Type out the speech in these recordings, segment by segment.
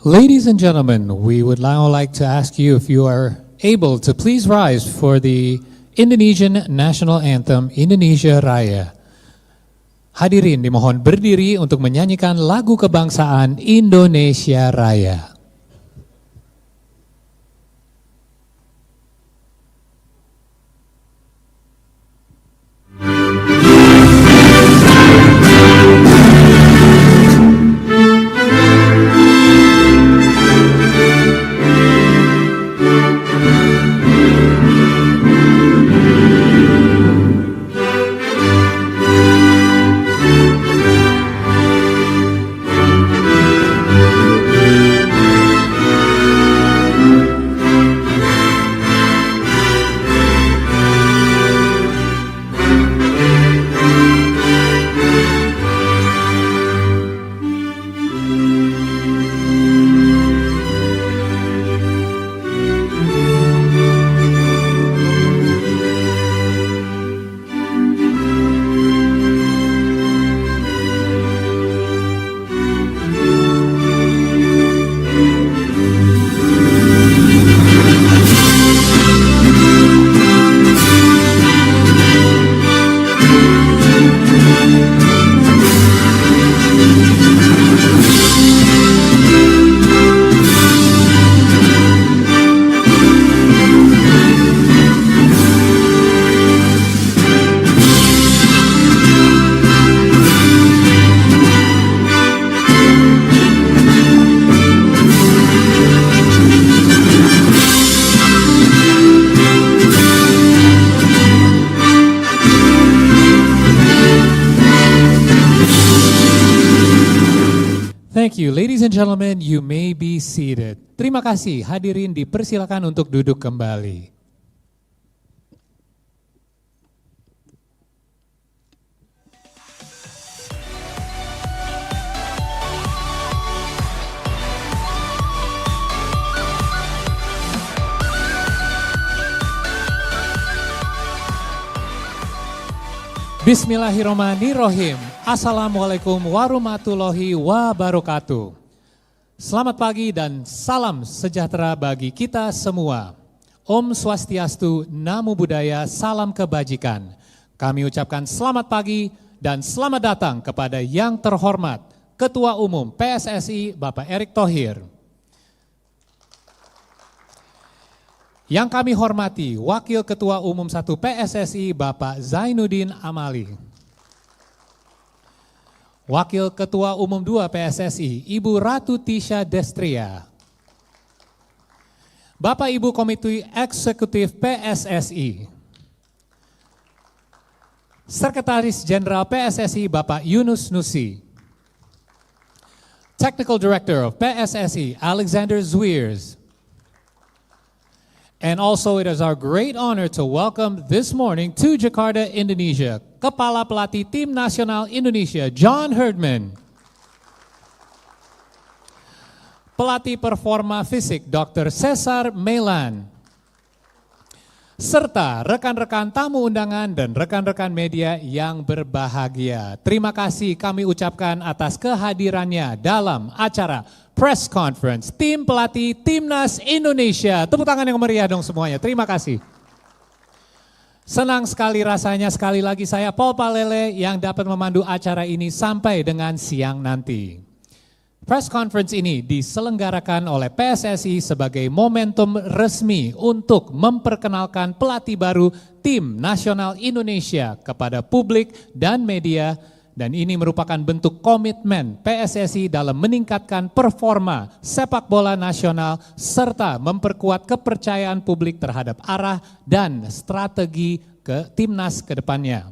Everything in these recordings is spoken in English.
Ladies and gentlemen, we would now like to ask you if you are able to please rise for the Indonesian National Anthem, Indonesia Raya. Hadirin dimohon berdiri untuk menyanyikan lagu kebangsaan Indonesia Raya. Thank you, ladies and gentlemen, you may be seated. Terima kasih, hadirin dipersilakan untuk duduk kembali. Bismillahirrahmanirrahim. Assalamualaikum warahmatullahi wabarakatuh. Selamat pagi dan salam sejahtera bagi kita semua. Om Swastiastu, Namo Buddhaya, salam kebajikan. Kami ucapkan selamat pagi dan selamat datang kepada yang terhormat Ketua Umum PSSI Bapak Erick Thohir. Yang kami hormati Wakil Ketua Umum 1 PSSI Bapak Zainuddin Amali. Wakil Ketua Umum 2 PSSI Ibu Ratu Tisha Destria. Bapak Ibu Komite Eksekutif PSSI. Sekretaris Jenderal PSSI Bapak Yunus Nusi. Technical Director of PSSI Alexander Zwiers. And also it is our great honor to welcome this morning to Jakarta, Indonesia, Kepala Pelatih Tim Nasional Indonesia, John Herdman. Pelatih Performa Fisik, Dr. Cesar Melan. Serta rekan-rekan tamu undangan dan rekan-rekan media yang berbahagia. Terima kasih kami ucapkan atas kehadirannya dalam acara Press Conference Tim Pelatih Timnas Indonesia. Tepuk tangan yang meriah dong semuanya, terima kasih. Senang sekali rasanya sekali lagi saya Paul Palele yang dapat memandu acara ini sampai dengan siang nanti. Press Conference ini diselenggarakan oleh PSSI sebagai momentum resmi untuk memperkenalkan pelatih baru Tim Nasional Indonesia kepada publik dan media. Dan ini merupakan bentuk komitmen PSSI dalam meningkatkan performa sepak bola nasional serta memperkuat kepercayaan publik terhadap arah dan strategi timnas ke depannya.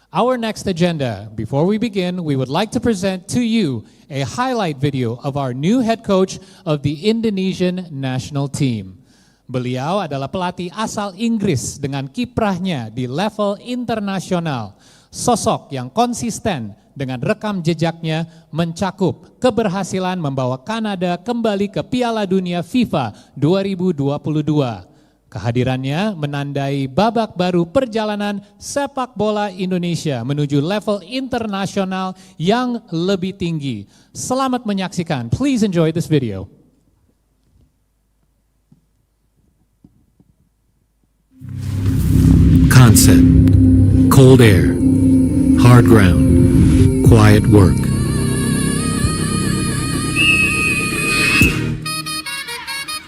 Our next agenda, before we begin, we would like to present to you a highlight video of our new head coach of the Indonesian national team. Beliau adalah pelatih asal Inggris dengan kiprahnya di level internasional. Sosok yang konsisten dengan rekam jejaknya mencakup keberhasilan membawa Kanada kembali ke Piala Dunia FIFA 2022. Kehadirannya menandai babak baru perjalanan sepak bola Indonesia menuju level internasional yang lebih tinggi. Selamat menyaksikan. Please enjoy this video. sunset, cold air, hard ground, quiet work.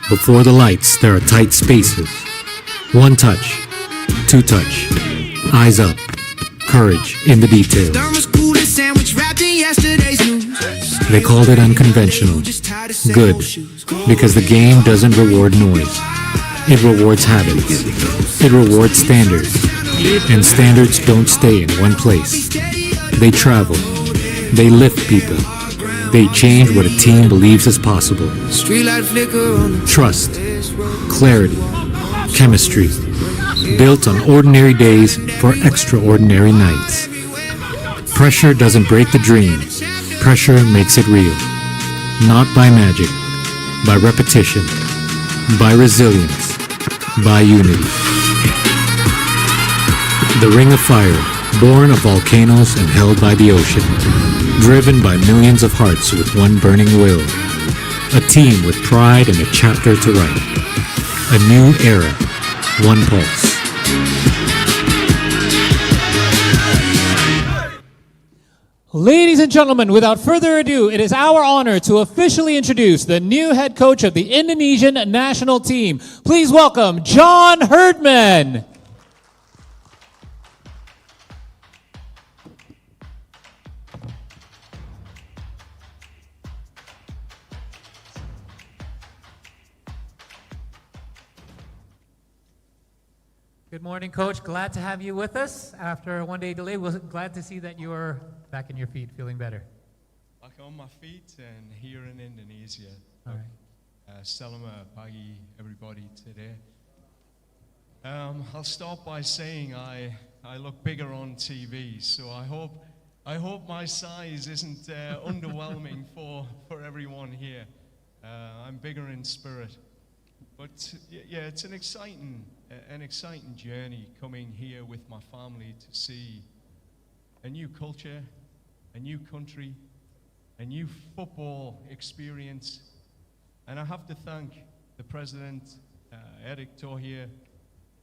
Before the lights, there are tight spaces. One touch, two touch, eyes up, courage in the details. They called it unconventional. Good, because the game doesn't reward noise. It rewards habits. It rewards standards. And standards don't stay in one place. They travel. They lift people. They change what a team believes is possible. Trust, clarity, chemistry, built on ordinary days for extraordinary nights. Pressure doesn't break the dream. Pressure makes it real. Not by magic, by repetition, by resilience, by unity. The Ring of Fire, born of volcanoes and held by the ocean. Driven by millions of hearts with one burning will. A team with pride and a chapter to write. A new era, one pulse. Ladies and gentlemen, without further ado, it is our honor to officially introduce the new head coach of the Indonesian national team. Please welcome John Herdman. Good morning, Coach. Glad to have you with us after a one-day delay. We're glad to see that you are back in your feet, feeling better. Back on my feet and here in Indonesia. All right. Selamat pagi, everybody, today. I'll start by saying I look bigger on TV, so I hope my size isn't underwhelming for everyone here. I'm bigger in spirit. But yeah, it's an exciting journey coming here with my family to see a new culture, a new country, a new football experience. And I have to thank the President, Eric Thohir,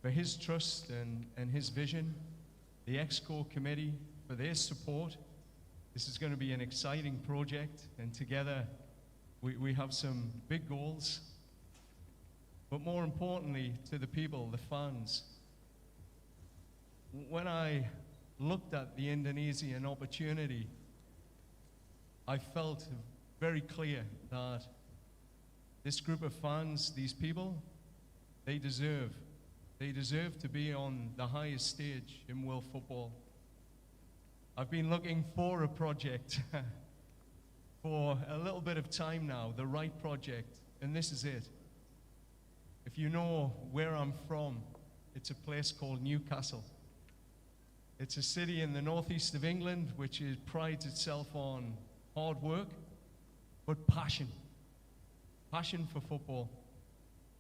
for his trust and his vision, the Exco Committee for their support. This is going to be an exciting project, and together we have some big goals. But more importantly, to the people, the fans, when I looked at the Indonesian opportunity, I felt very clear that this group of fans, these people, they deserve to be on the highest stage in world football. I've been looking for a project for a little bit of time now, the right project, and this is it. If you know where I'm from, it's a place called Newcastle. It's a city in the northeast of England which prides itself on hard work, but passion for football.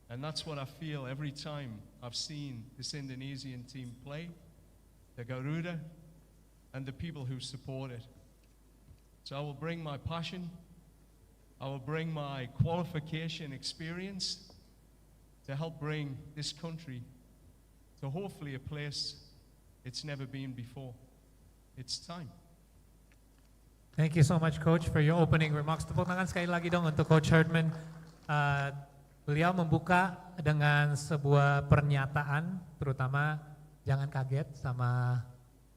And that's what I feel every time I've seen this Indonesian team play, the Garuda, and the people who support it. So I will bring my passion, I will bring my qualification experience to help bring this country to hopefully a place it's never been before. It's time. Thank you so much, Coach, for your opening remarks. Tepuk tangan sekali lagi dong untuk Coach Herdman. Beliau membuka dengan sebuah pernyataan, terutama jangan kaget sama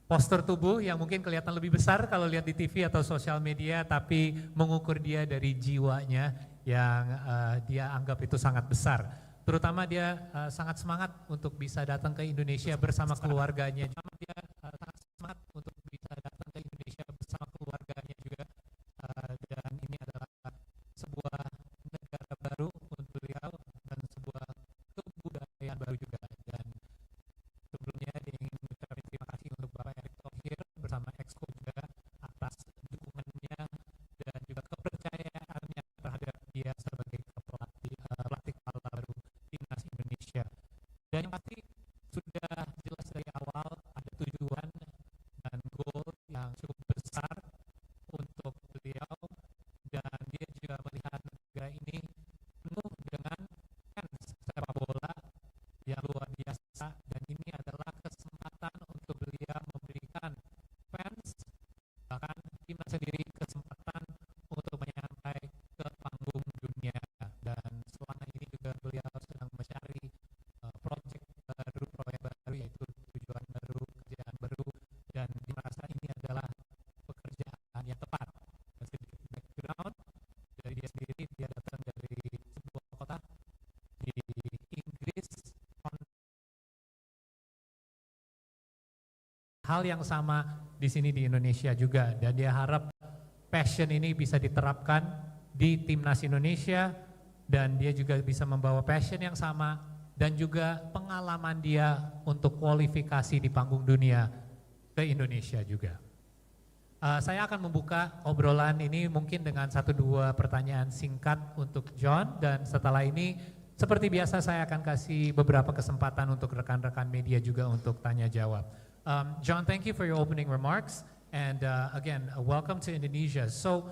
postur tubuh yang mungkin kelihatan lebih besar kalau lihat di TV atau sosial media, tapi mengukur dia dari jiwanya yang dia anggap itu sangat besar. Terutama dia sangat semangat untuk bisa datang ke Indonesia bersama keluarganya. Dia sangat semangat untuk bisa datang ke Indonesia bersama keluarganya juga. Dan ini adalah sebuah negara baru untuk beliau dan sebuah kebudayaan baru juga. Dan sebelumnya dia ingin mengucapkan terima kasih untuk Bapak Erick Thohir bersama Exco juga atas dukungannya dan juga kepercayaannya terhadap dia sebagai pelatih kepala baru Timnas Indonesia. Dan yang pasti sudah jelas dari awal ada tujuan dan goal yang cukup besar untuk beliau, dan dia juga melihat negara ini penuh dengan fans sepak bola yang sendiri kesempatan untuk menyampai ke panggung dunia, dan selama ini juga beliau sedang mencari proyek baru, yaitu tujuan baru, kerjaan baru, dan merasa ini adalah pekerjaan yang tepat. Dan sedikit background dari dia sendiri, dia datang dari sebuah kota di Inggris. Hal yang sama di sini di Indonesia juga, dan dia harap passion ini bisa diterapkan di Timnas Indonesia, dan dia juga bisa membawa passion yang sama dan juga pengalaman dia untuk kualifikasi di panggung dunia ke Indonesia juga. Saya akan membuka obrolan ini mungkin dengan 1-2 pertanyaan singkat untuk John, dan setelah ini seperti biasa saya akan kasih beberapa kesempatan untuk rekan-rekan media juga untuk tanya jawab. John, thank you for your opening remarks, and again, welcome to Indonesia. So,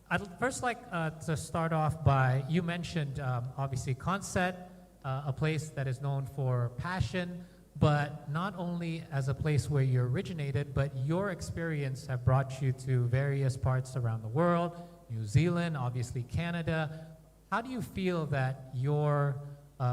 I'd first like to start off by, you mentioned obviously Concept, a place that is known for passion, but not only as a place where you originated, but your experience have brought you to various parts around the world, New Zealand, obviously Canada. How do you feel that your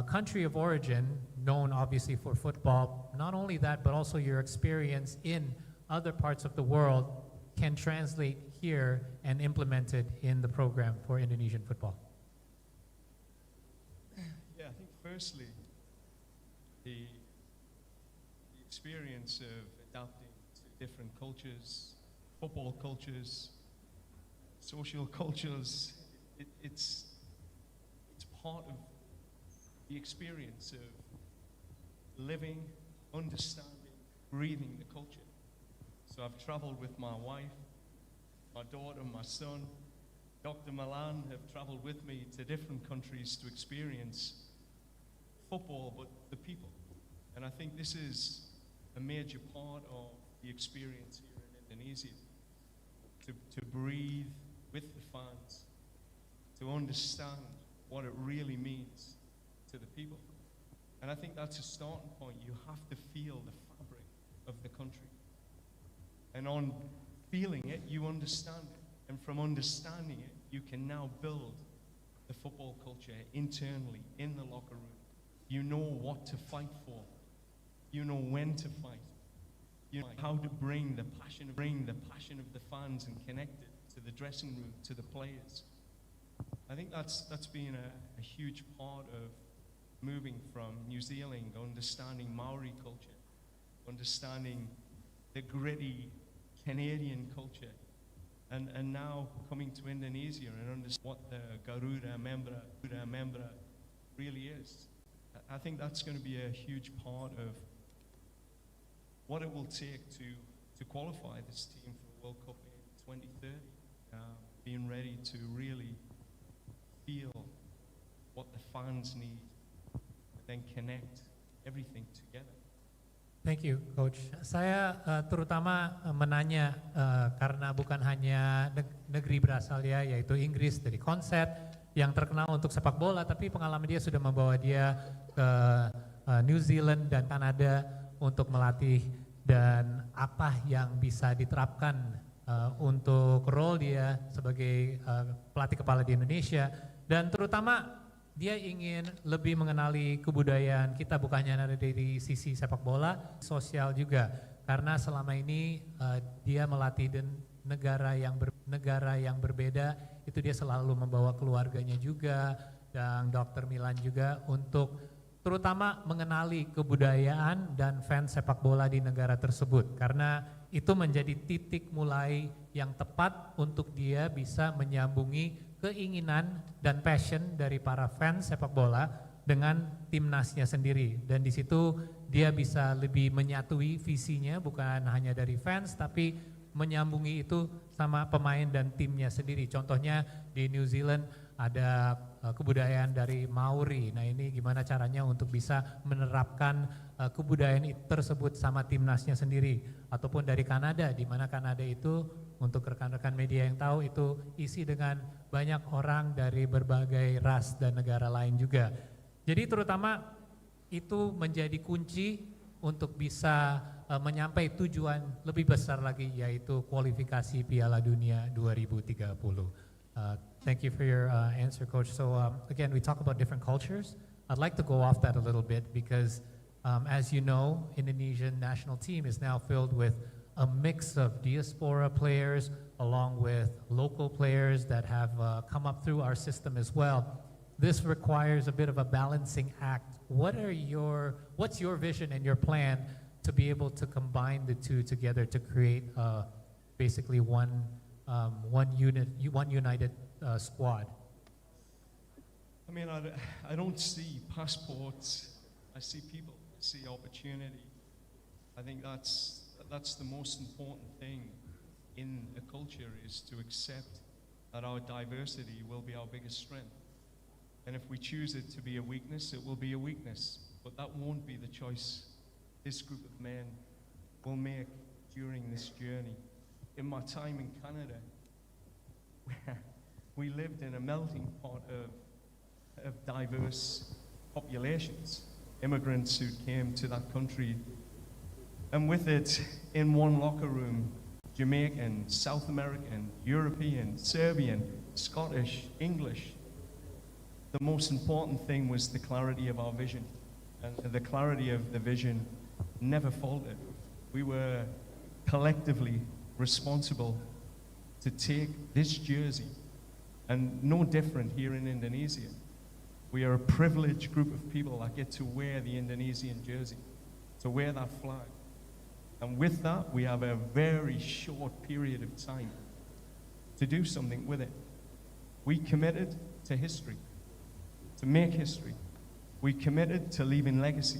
country of origin, known obviously for football, not only that, but also your experience in other parts of the world can translate here and implemented in the program for Indonesian football? Yeah, I think firstly, the experience of adapting to different cultures, football cultures, social cultures, it's part of the experience of living, understanding, breathing the culture. So I've traveled with my wife, my daughter, my son. Dr. Milan have traveled with me to different countries to experience football, but the people. And I think this is a major part of the experience here in Indonesia, to breathe with the fans, to understand what it really means to the people. And I think that's a starting point. You have to feel the fabric of the country. And on feeling it, you understand it. And from understanding it, you can now build the football culture internally, in the locker room. You know what to fight for. You know when to fight. You know how to bring the passion of the fans and connect it to the dressing room, to the players. I think that's been a huge part of moving from New Zealand, understanding Maori culture, understanding the gritty Canadian culture, and now coming to Indonesia and understand what the Garuda Membra really is. I think that's going to be a huge part of what it will take to qualify this team for the World Cup in 2030, being ready to really feel what the fans need, and then connect everything together. Thank you, Coach. Saya terutama menanya karena bukan hanya negeri berasal dia, yaitu Inggris dari Konsep yang terkenal untuk sepak bola, tapi pengalaman dia sudah membawa dia ke New Zealand dan Kanada untuk melatih, dan apa yang bisa diterapkan untuk role dia sebagai pelatih kepala di Indonesia, dan terutama dia ingin lebih mengenali kebudayaan kita, bukan hanya dari sisi sepak bola, sosial juga. Karena selama ini dia melatih di negara yang berbeda, itu dia selalu membawa keluarganya juga, dan Dr. Milan juga untuk terutama mengenali kebudayaan dan fans sepak bola di negara tersebut. Karena itu menjadi titik mulai yang tepat untuk dia bisa menyambungi keinginan dan passion dari para fans sepak bola dengan timnasnya sendiri, dan di situ dia bisa lebih menyatui visinya, bukan hanya dari fans tapi menyambungi itu sama pemain dan timnya sendiri. Contohnya di New Zealand ada kebudayaan dari Maori. Nah, ini gimana caranya untuk bisa menerapkan kebudayaan tersebut sama timnasnya sendiri. Ataupun dari Kanada, di mana Kanada itu untuk rekan-rekan media yang tahu itu isi dengan banyak orang dari berbagai ras dan negara lain juga. Jadi terutama itu menjadi kunci untuk bisa menyampai tujuan lebih besar lagi, yaitu kualifikasi Piala Dunia 2030. Thank you for your answer, Coach. So again, we talk about different cultures. I'd like to go off that a little bit because, as you know, Indonesian national team is now filled with a mix of diaspora players along with local players that have come up through our system as well. This requires a bit of a balancing act. What's your vision and your plan to be able to combine the two together to create basically one united squad? I mean, I don't see passports. I see people. I see opportunity. I think that's the most important thing in a culture, is to accept that our diversity will be our biggest strength. And if we choose it to be a weakness, it will be a weakness. But that won't be the choice this group of men will make during this journey. In my time in Canada, we lived in a melting pot of diverse populations, immigrants who came to that country, and with it, in one locker room, Jamaican, South American, European, Serbian, Scottish, English. The most important thing was the clarity of our vision, and the clarity of the vision never faltered. We were collectively responsible to take this jersey, and no different here in Indonesia. We are a privileged group of people that get to wear the Indonesian jersey, to wear that flag. And with that, we have a very short period of time to do something with it. We committed to history, to make history. We committed to leaving legacy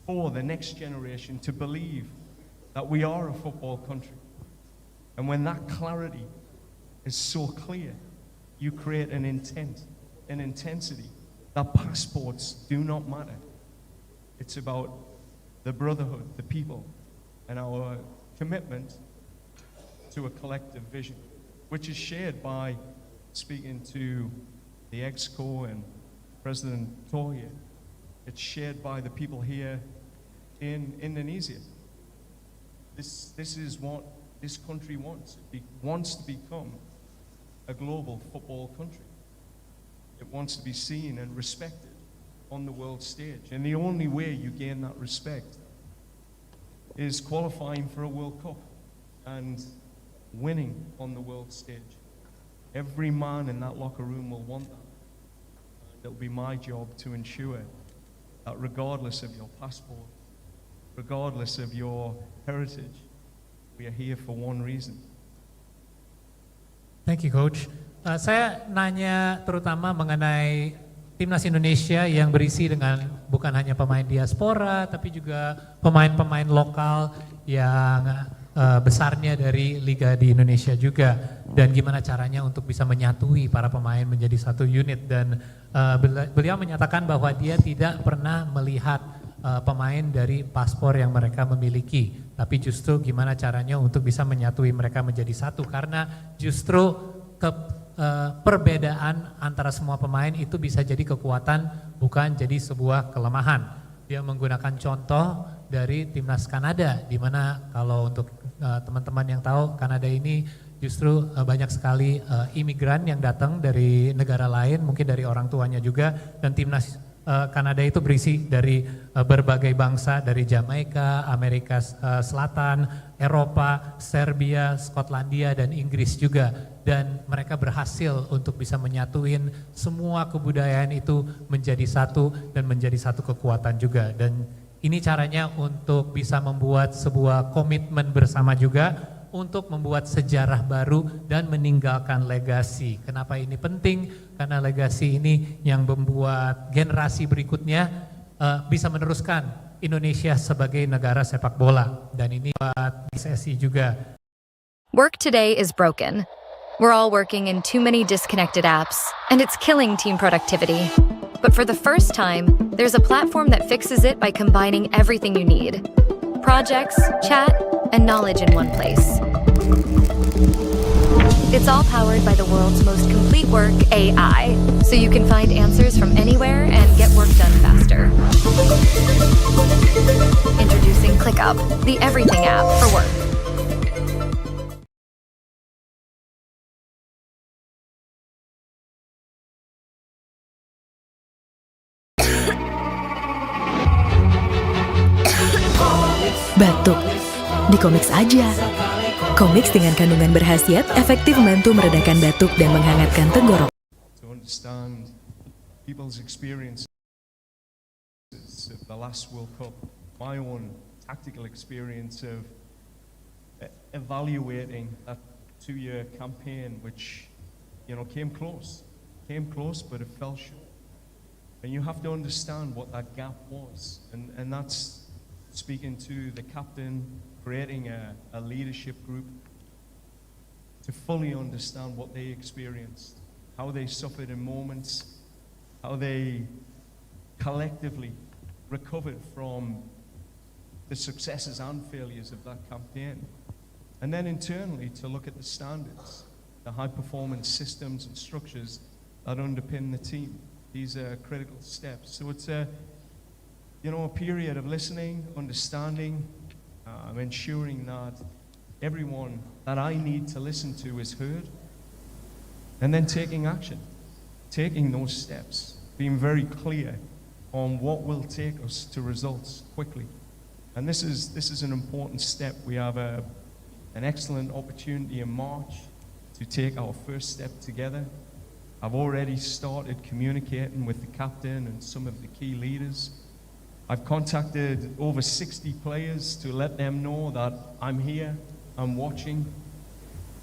for the next generation to believe that we are a football country. And when that clarity is so clear, you create an intent, an intensity that passports do not matter. It's about the brotherhood, the people, and our commitment to a collective vision, which is shared by, speaking to the EXCO and President Tohir, it's shared by the people here in Indonesia. This is what this country wants. It wants to become a global football country. It wants to be seen and respected on the world stage. And the only way you gain that respect is qualifying for a World Cup and winning on the world stage. Every man in that locker room will want that. And it'll be my job to ensure that regardless of your passport, regardless of your heritage, we are here for one reason. Thank you, Coach. Saya nanya terutama mengenai Timnas Indonesia yang berisi dengan bukan hanya pemain diaspora, tapi juga pemain-pemain lokal yang besarnya dari Liga di Indonesia juga. Dan gimana caranya untuk bisa menyatui para pemain menjadi satu unit. Dan beliau menyatakan bahwa dia tidak pernah melihat pemain dari paspor yang mereka miliki, tapi justru gimana caranya untuk bisa menyatui mereka menjadi satu, karena justru perbedaan antara semua pemain itu bisa jadi kekuatan, bukan jadi sebuah kelemahan. Dia menggunakan contoh dari Timnas Kanada, di mana kalau untuk teman-teman yang tahu, Kanada ini justru banyak sekali imigran yang datang dari negara lain, mungkin dari orang tuanya juga, dan Timnas Kanada itu berisi dari berbagai bangsa, dari Jamaika, Amerika Selatan, Eropa, Serbia, Skotlandia, dan Inggris juga. Dan mereka berhasil untuk bisa menyatuin semua kebudayaan itu menjadi satu dan menjadi satu kekuatan juga. Dan ini caranya untuk bisa membuat sebuah komitmen bersama juga untuk membuat sejarah baru dan meninggalkan legasi. Kenapa ini penting? Karena legasi ini yang membuat generasi berikutnya bisa meneruskan Indonesia sebagai negara sepak bola. Dan ini buat PSSI juga. Work today is broken. We're all working in too many disconnected apps, and it's killing team productivity. But for the first time, there's a platform that fixes it by combining everything you need. Projects, chat, and knowledge in one place. It's all powered by the world's most complete work, AI, so you can find answers from anywhere and get work done faster. Introducing ClickUp, the everything app for work. Batuk. Di Komiks aja. Komiks dengan kandungan berkhasiat efektif membantu meredakan batuk dan menghangatkan tenggorok. To understand people's experiences of the last World Cup, my own tactical experience of evaluating that 2-year campaign, which came close, but it fell short. And you have to understand what that gap was, and that's speaking to the captain, creating a leadership group to fully understand what they experienced, how they suffered in moments, how they collectively recovered from the successes and failures of that campaign. And then internally to look at the standards, the high performance systems and structures that underpin the team. These are critical steps. So it's a period of listening, understanding, ensuring that everyone that I need to listen to is heard, and then taking action, taking those steps, being very clear on what will take us to results quickly. And this is an important step. We have an excellent opportunity in March to take our first step together. I've already started communicating with the captain and some of the key leaders. I've contacted over 60 players to let them know that I'm here, I'm watching.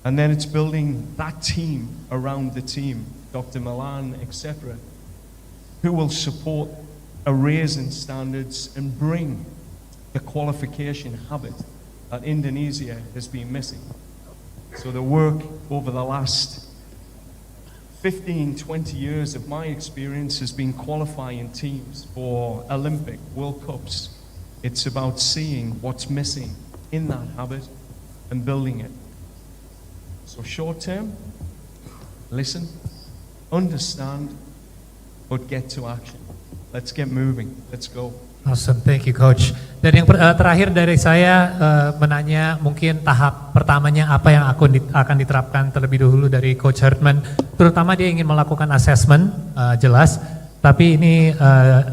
And then it's building that team around the team, Dr. Milan, etc., who will support a raise in standards and bring the qualification habit that Indonesia has been missing. So the work over the last 15, 20 years of my experience has been qualifying teams for Olympic, World Cups. It's about seeing what's missing in that habit and building it. So short term, listen, understand, but get to action. Let's get moving. Let's go. Awesome, thank you Coach. Dan yang terakhir dari saya menanya mungkin tahap pertamanya apa yang akan diterapkan terlebih dahulu dari Coach Hartman. Terutama dia ingin melakukan assessment, jelas. Tapi ini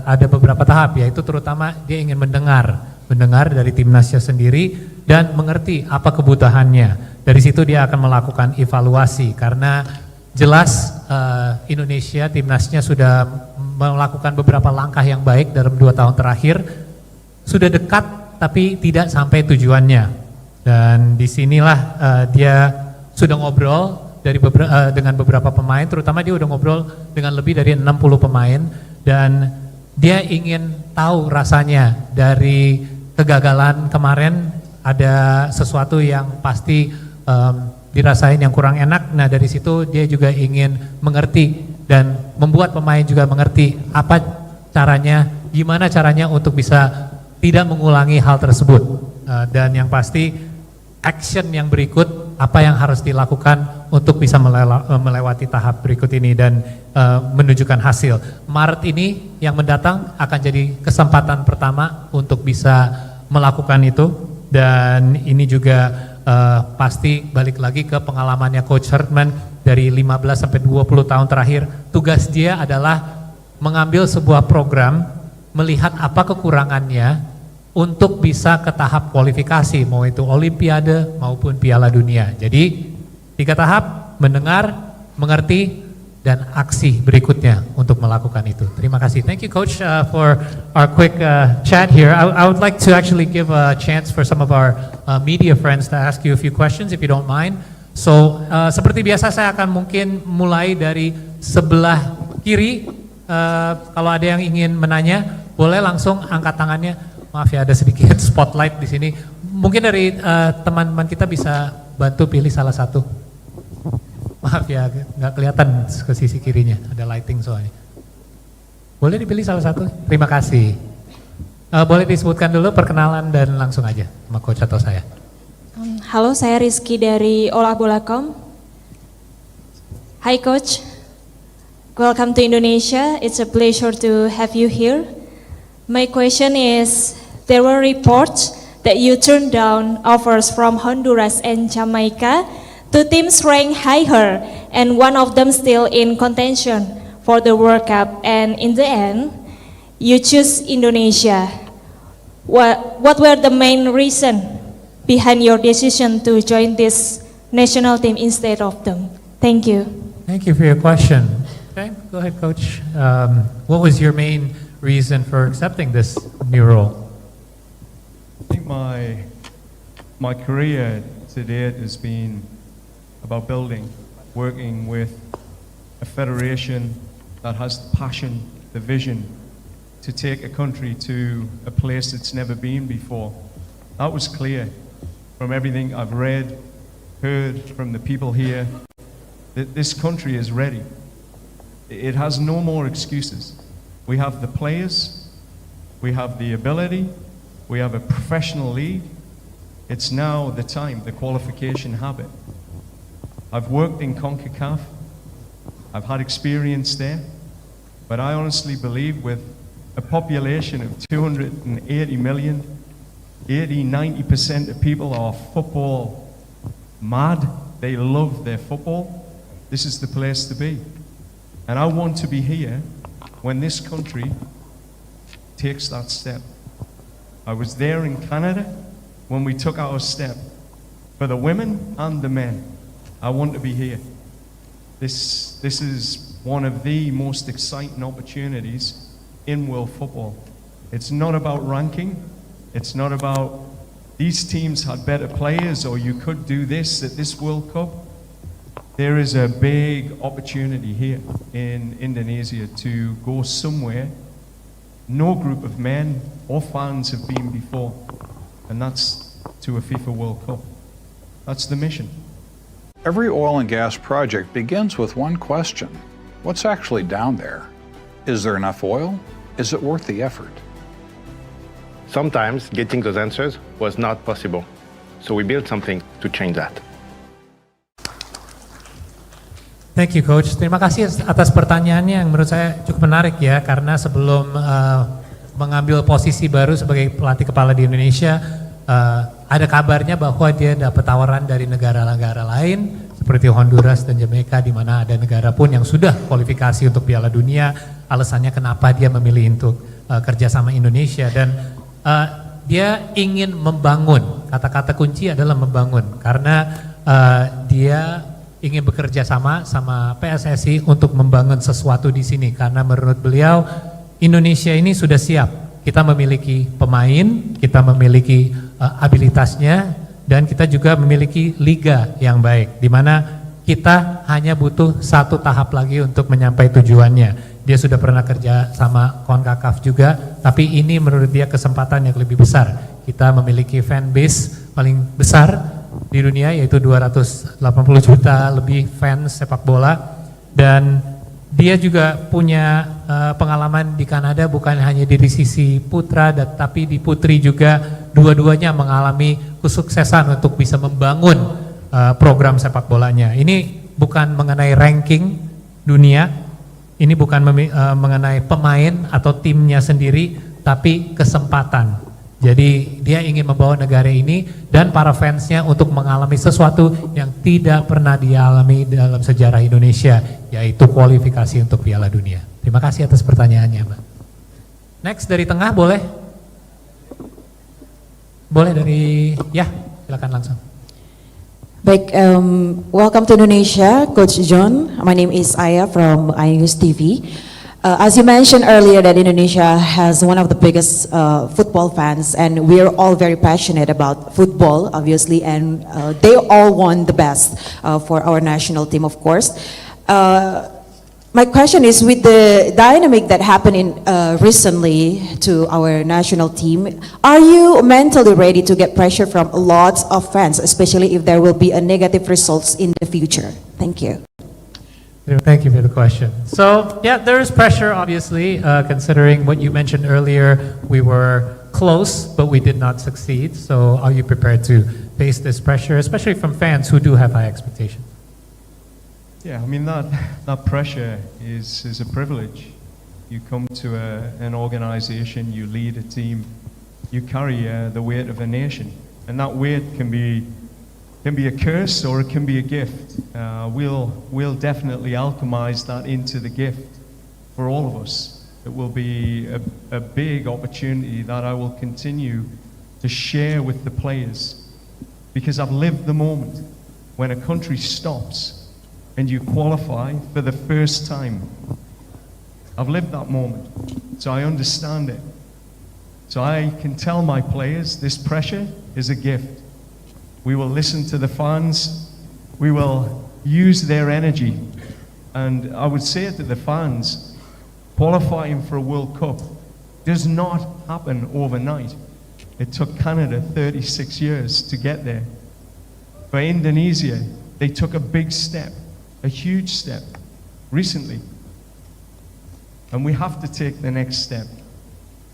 ada beberapa tahap, yaitu terutama dia ingin mendengar dari timnasnya sendiri dan mengerti apa kebutuhannya. Dari situ dia akan melakukan evaluasi karena jelas Indonesia timnasnya sudah melakukan beberapa langkah yang baik dalam 2 tahun terakhir, sudah dekat tapi tidak sampai tujuannya. Dan disinilah dia sudah ngobrol dengan beberapa pemain, terutama dia udah ngobrol dengan lebih dari 60 pemain dan dia ingin tahu rasanya dari kegagalan kemarin ada sesuatu yang pasti dirasain yang kurang enak. Nah dari situ dia juga ingin mengerti dan membuat pemain juga mengerti apa caranya, gimana caranya untuk bisa tidak mengulangi hal tersebut. Dan yang pasti action yang berikut, apa yang harus dilakukan untuk bisa melewati tahap berikut ini dan menunjukkan hasil. Maret ini yang mendatang akan jadi kesempatan pertama untuk bisa melakukan itu, dan ini juga pasti balik lagi ke pengalamannya Coach Hartman dari 15 sampai 20 tahun terakhir. Tugas dia adalah mengambil sebuah program, melihat apa kekurangannya untuk bisa ke tahap kualifikasi, mau itu Olimpiade maupun Piala Dunia. Jadi 3 tahap, mendengar, mengerti, dan aksi berikutnya untuk melakukan itu. Terima kasih. Thank you Coach for our quick chat here. I would like to actually give a chance for some of our media friends to ask you a few questions if you don't mind. So seperti biasa saya akan mungkin mulai dari sebelah kiri. Kalau ada yang ingin menanya, boleh langsung angkat tangannya. Maaf ya ada sedikit spotlight di sini. Mungkin dari teman-teman kita bisa bantu pilih salah satu. Maaf ya, nggak kelihatan ke sisi kirinya, ada lighting soalnya. Boleh dipilih salah satu? Terima kasih. Boleh disebutkan dulu perkenalan dan langsung aja sama Coach atau saya. Halo, saya Rizky dari Olah Bola.com. Hi, Coach. Welcome to Indonesia. It's a pleasure to have you here. My question is, there were reports that you turned down offers from Honduras and Jamaica, two teams ranked higher, and one of them still in contention for the World Cup, and in the end, you choose Indonesia. What were the main reasons behind your decision to join this national team instead of them? Thank you. Thank you for your question. Okay, go ahead, Coach. What was your main reason for accepting this new role? I think my career to date has been about building, working with a federation that has the passion, the vision to take a country to a place it's never been before. That was clear from everything I've read, heard from the people here, that this country is ready. It has no more excuses. We have the players, we have the ability, we have a professional league. It's now the time, the qualification habit. I've worked in CONCACAF, I've had experience there, but I honestly believe with a population of 280 million, 90% of people are football mad. They love their football. This is the place to be. And I want to be here when this country takes that step. I was there in Canada when we took our step. For the women and the men, I want to be here. This is one of the most exciting opportunities in world football. It's not about ranking. It's not about these teams had better players or you could do this at this World Cup. There is a big opportunity here in Indonesia to go somewhere no group of men or fans have been before, and that's to a FIFA World Cup. That's the mission. Every oil and gas project begins with one question. What's actually down there? Is there enough oil? Is it worth the effort? Sometimes getting those answers was not possible. So we built something to change that. Thank you, Coach. Terima kasih atas pertanyaannya yang menurut saya cukup menarik ya, karena sebelum mengambil posisi baru sebagai pelatih kepala di Indonesia, ada kabarnya bahwa dia dapat tawaran dari negara-negara lain seperti Honduras dan Jamaica, di mana ada negara pun yang sudah kualifikasi untuk Piala Dunia. Alasannya kenapa dia memilih untuk kerja sama Indonesia, dan dia ingin membangun. Kata-kata kunci adalah membangun, karena dia ingin bekerja sama PSSI untuk membangun sesuatu di sini, karena menurut beliau Indonesia ini sudah siap. Kita memiliki pemain, kita memiliki abilitasnya, dan kita juga memiliki liga yang baik, di mana kita hanya butuh satu tahap lagi untuk mencapai tujuannya. Dia sudah pernah kerja sama CONCACAF juga, tapi ini menurut dia kesempatan yang lebih besar. Kita memiliki fan base paling besar di dunia, yaitu 280 juta lebih fans sepak bola, dan dia juga punya pengalaman di Kanada, bukan hanya di sisi putra, tapi di putri juga. Dua-duanya mengalami kesuksesan untuk bisa membangun program sepak bolanya. Ini bukan mengenai ranking dunia, ini bukan mengenai pemain atau timnya sendiri, tapi kesempatan. Jadi dia ingin membawa negara ini dan para fansnya untuk mengalami sesuatu yang tidak pernah dialami dalam sejarah Indonesia, yaitu kualifikasi untuk Piala Dunia. Terima kasih atas pertanyaannya, Mbak. Next dari tengah boleh? Boleh dari, ya silakan langsung. Baik, welcome to Indonesia, Coach John. My name is Aya from iNews TV. As you mentioned earlier, that Indonesia has one of the biggest football fans, and we're all very passionate about football, obviously, and they all want the best for our national team, of course. My question is, with the dynamic that happened recently to our national team, are you mentally ready to get pressure from lots of fans, especially if there will be a negative results in the future? Thank you. Thank you for the question. So, yeah, there is pressure, obviously, considering what you mentioned earlier. We were close, but we did not succeed. So, are you prepared to face this pressure, especially from fans who do have high expectations? Yeah, I mean, that pressure is a privilege. You come to an organization, you lead a team, you carry the weight of a nation. And that weight can be a curse or it can be a gift. We'll definitely alchemize that into the gift for all of us. It will be a big opportunity that I will continue to share with the players, because I've lived the moment when a country stops and you qualify for the first time. I've lived that moment, so I understand it. So I can tell my players this pressure is a gift. We will listen to the fans, we will use their energy, and I would say to the fans, qualifying for a World Cup does not happen overnight. It took Canada 36 years to get there. For Indonesia, they took a big step, a huge step, recently. And we have to take the next step,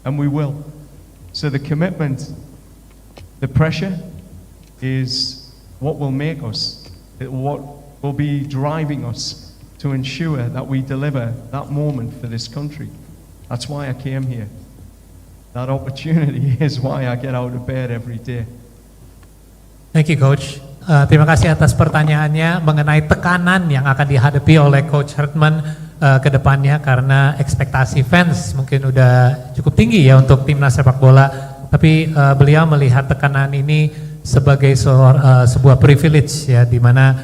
and we will. So the commitment, the pressure is what will make us, what will be driving us to ensure that we deliver that moment for this country. That's why I came here. That opportunity is why I get out of bed every day. Thank you, Coach. Terima kasih atas pertanyaannya mengenai tekanan yang akan dihadapi oleh Coach Hartman ke depannya, karena ekspektasi fans mungkin udah cukup tinggi ya untuk timnas sepak bola, tapi beliau melihat tekanan ini sebagai sebuah privilege ya, di mana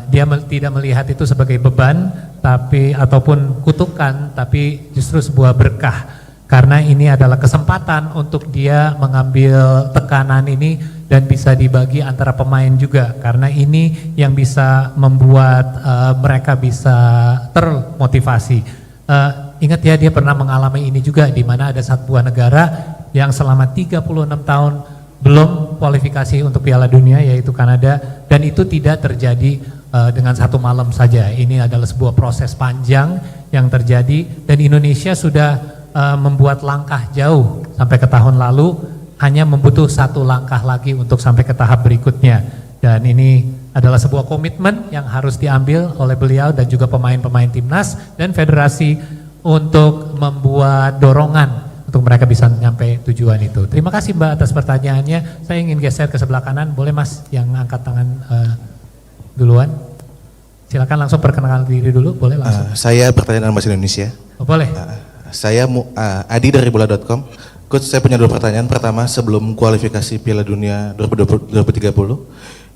dia tidak melihat itu sebagai beban tapi ataupun kutukan, tapi justru sebuah berkah, karena ini adalah kesempatan untuk dia mengambil tekanan ini dan bisa dibagi antara pemain juga, karena ini yang bisa membuat mereka bisa termotivasi. Ingat ya, dia pernah mengalami ini juga, di mana ada sebuah negara yang selama 36 tahun belum kualifikasi untuk Piala Dunia, yaitu Kanada, dan itu tidak terjadi dengan satu malam saja. Ini adalah sebuah proses panjang yang terjadi, dan Indonesia sudah membuat langkah jauh sampai ke tahun lalu, hanya membutuh satu langkah lagi untuk sampai ke tahap berikutnya. Dan ini adalah sebuah komitmen yang harus diambil oleh beliau dan juga pemain-pemain timnas dan federasi untuk membuat dorongan untuk mereka bisa nyampe tujuan itu. Terima kasih Mbak atas pertanyaannya. Saya ingin geser ke sebelah kanan, boleh Mas yang angkat tangan duluan? Silakan langsung perkenalkan diri dulu, boleh langsung. Saya bertanya dengan bahasa Indonesia. Oh, boleh. Saya Adi dari bola.com. Coach, saya punya dua pertanyaan. Pertama, sebelum kualifikasi Piala Dunia 2030,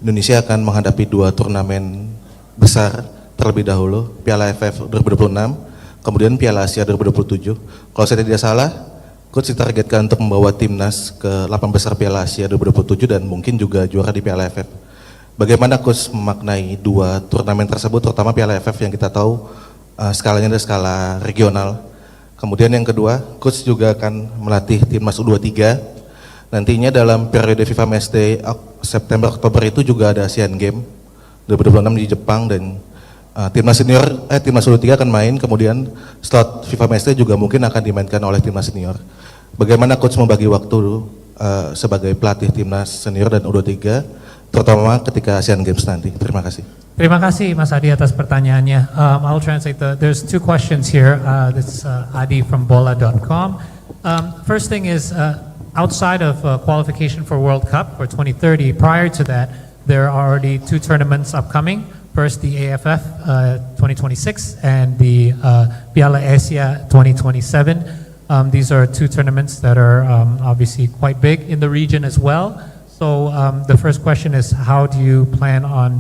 Indonesia akan menghadapi dua turnamen besar terlebih dahulu, Piala AFF 2026, kemudian Piala Asia 2027. Kalau saya tidak salah, Coach ditargetkan untuk membawa timnas ke 8 besar Piala Asia 2027 dan mungkin juga juara di Piala AFF. Bagaimana Coach memaknai dua turnamen tersebut, terutama Piala AFF yang kita tahu skalanya adalah skala regional. Kemudian yang kedua, Coach juga akan melatih timnas U23. Nantinya dalam periode FIFA Matchday September-Oktober itu juga ada Asian Games 2026 di Jepang, dan timnas senior, timnas U23 akan main, kemudian slot FIFA Matchday juga mungkin akan dimainkan oleh timnas senior. Bagaimana Coach membagi waktu sebagai pelatih timnas senior dan U23, terutama ketika Asian Games nanti? Terima kasih. Terima kasih Mas Adi atas pertanyaannya. I'll translate there's two questions here. This is Adi from bola.com. First thing is, outside of qualification for World Cup for 2030, prior to that, there are already two tournaments upcoming. First, the AFF 2026 and the Piala Asia 2027. These are two tournaments that are obviously quite big in the region as well. So the first question is, how do you plan on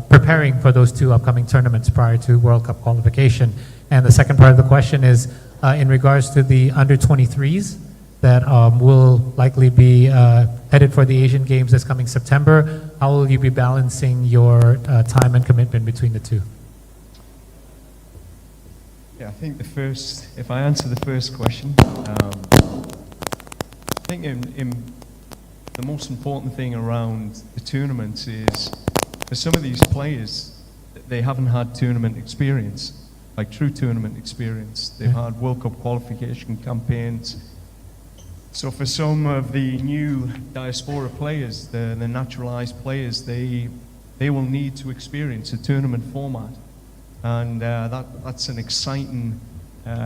preparing for those two upcoming tournaments prior to World Cup qualification? And the second part of the question is in regards to the under-23s that will likely be headed for the Asian Games this coming September. How will you be balancing your time and commitment between the two? Yeah, I think if I answer the first question, I think the most important thing around the tournaments is, for some of these players, they haven't had tournament experience, like true tournament experience. They've had World Cup qualification campaigns. So for some of the new diaspora players, the naturalized players, they they will need to experience a tournament format. And that's an exciting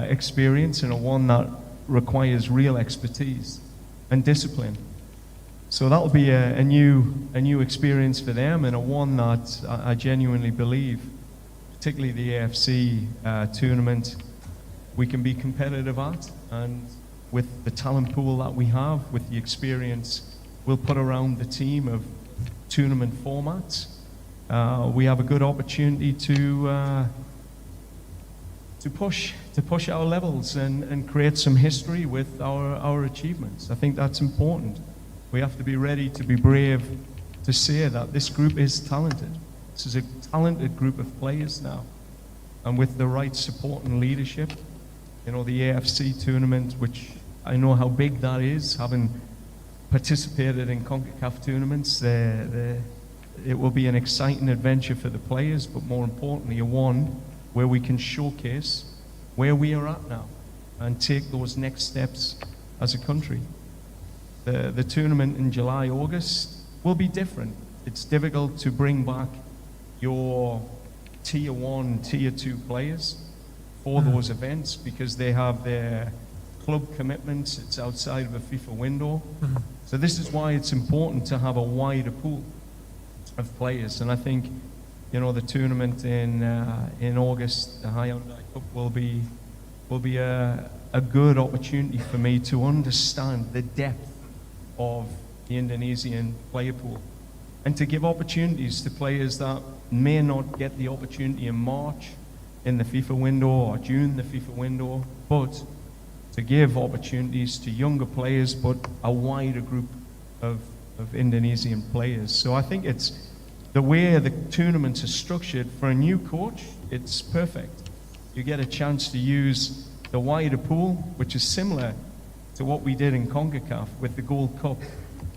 experience, and a one that requires real expertise and discipline. So that'll be a new experience for them, and a one that I genuinely believe, particularly the AFC tournament, we can be competitive at. And with the talent pool that we have, with the experience we'll put around the team of tournament formats, we have a good opportunity to push our levels and create some history with our achievements. I think that's important. We have to be ready to be brave to say that this group is talented. This is a talented group of players now. And with the right support and leadership, you know, the AFC tournament, which I know how big that is, having participated in CONCACAF tournaments, it will be an exciting adventure for the players, but more importantly, a one where we can showcase where we are at now and take those next steps as a country. The tournament in July, August will be different. It's difficult to bring back your tier 1, tier 2 players for those events because they have their club commitments. It's outside of a FIFA window. So this is why it's important to have a wider pool of players. And I think, you know, the tournament in August, the Hyundai Cup, will be a good opportunity for me to understand the depth of the Indonesian player pool and to give opportunities to players that may not get the opportunity in March in the FIFA window or June the FIFA window, but to give opportunities to younger players but a wider group of Indonesian players. So I think it's the way the tournaments are structured for a new coach, it's perfect. You get a chance to use the wider pool, which is similar to what we did in CONCACAF with the Gold Cup.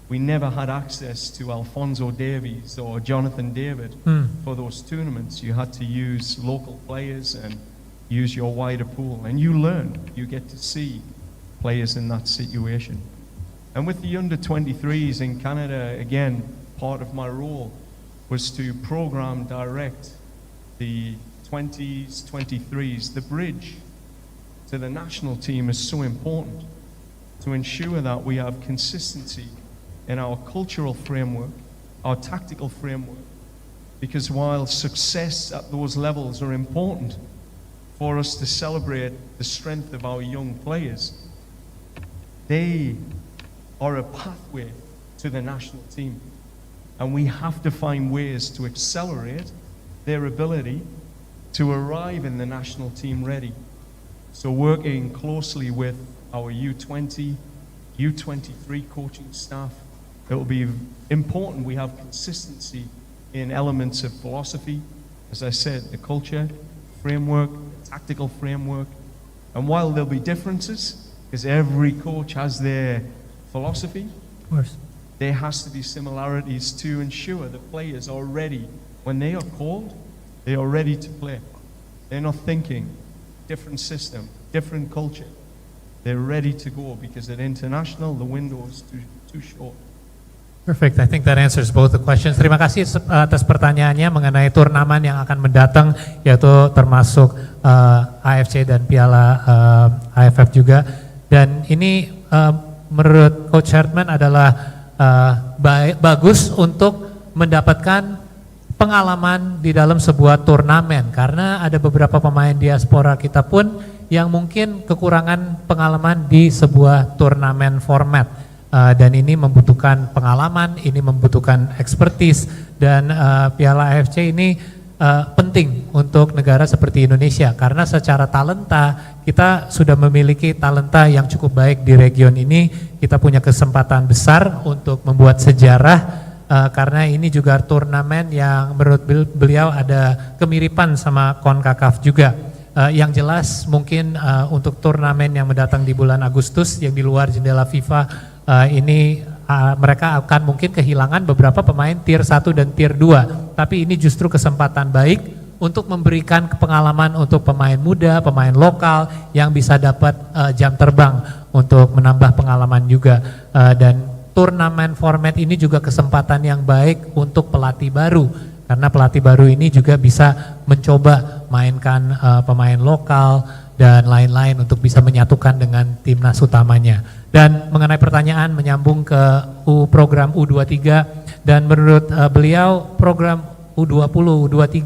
We never had access to Alphonso Davies or Jonathan David for those tournaments. You had to use local players and use your wider pool. And you learn, you get to see players in that situation. And with the under-23s in Canada, again, part of my role was to program direct the 20s, 23s. The bridge to the national team is so important to ensure that we have consistency in our cultural framework, our tactical framework, because while success at those levels are important for us to celebrate the strength of our young players, they are a pathway to the national team. And we have to find ways to accelerate their ability to arrive in the national team ready. So working closely with our U20, U23 coaching staff, it will be important we have consistency in elements of philosophy, as I said, the culture, framework, tactical framework. And while there'll be differences, because every coach has their philosophy, Of course. there has to be similarities to ensure the players are ready. When they are called, they are ready to play. They're not thinking, different system, different culture. They're ready to go because at international, the window is too short. Perfect. I think that answers both the questions. Terima kasih atas pertanyaannya mengenai turnamen yang akan mendatang, yaitu termasuk AFC dan Piala AFF juga. Dan ini menurut Coach Hartman adalah bagus untuk mendapatkan pengalaman di dalam sebuah turnamen, karena ada beberapa pemain diaspora kita pun yang mungkin kekurangan pengalaman di sebuah turnamen format, dan ini membutuhkan pengalaman, ini membutuhkan expertise, dan Piala AFC ini penting untuk negara seperti Indonesia karena secara talenta kita sudah memiliki talenta yang cukup baik di region ini. Kita punya kesempatan besar untuk membuat sejarah karena ini juga turnamen yang menurut beliau ada kemiripan sama CONCACAF juga. Yang jelas mungkin untuk turnamen yang mendatang di bulan Agustus yang di luar jendela FIFA ini mereka akan mungkin kehilangan beberapa pemain tier 1 dan tier 2, tapi ini justru kesempatan baik untuk memberikan pengalaman untuk pemain muda, pemain lokal yang bisa dapat jam terbang untuk menambah pengalaman juga, dan turnamen format ini juga kesempatan yang baik untuk pelatih baru karena pelatih baru ini juga bisa mencoba mainkan pemain lokal dan lain-lain untuk bisa menyatukan dengan timnas utamanya. Dan mengenai pertanyaan menyambung ke program U23, dan menurut beliau program U20, U23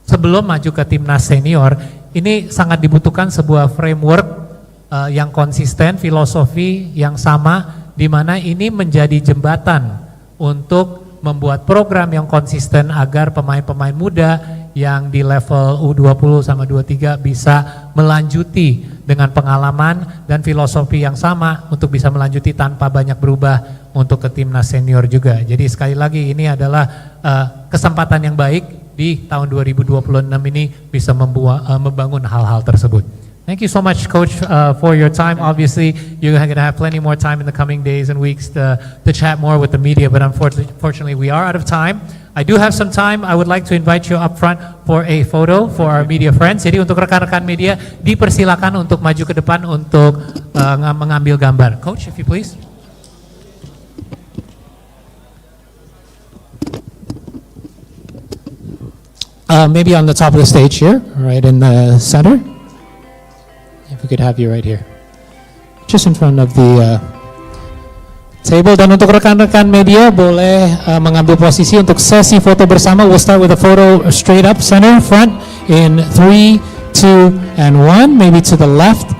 sebelum maju ke timnas senior ini sangat dibutuhkan sebuah framework yang konsisten, filosofi yang sama, di mana ini menjadi jembatan untuk membuat program yang konsisten agar pemain-pemain muda yang di level U20 sama 23 bisa melanjuti dengan pengalaman dan filosofi yang sama untuk bisa melanjuti tanpa banyak berubah untuk ke timnas senior juga. Jadi sekali lagi ini adalah kesempatan yang baik di tahun 2026 ini bisa membangun hal-hal tersebut. Thank you so much, Coach, for your time. Obviously, you're going to have plenty more time in the coming days and weeks to chat more with the media, but unfortunately, we are out of time. I do have some time. I would like to invite you up front for a photo for our media friends. Jadi untuk rekan-rekan media, dipersilakan untuk maju ke depan untuk mengambil gambar. Coach, if you please. Maybe on the top of the stage here, right in the center. If we could have you right here, just in front of the table. Dan untuk rekan-rekan media boleh mengambil posisi untuk sesi foto bersama. We'll start with a photo straight up center front in 3, 2, and 1. Maybe to the left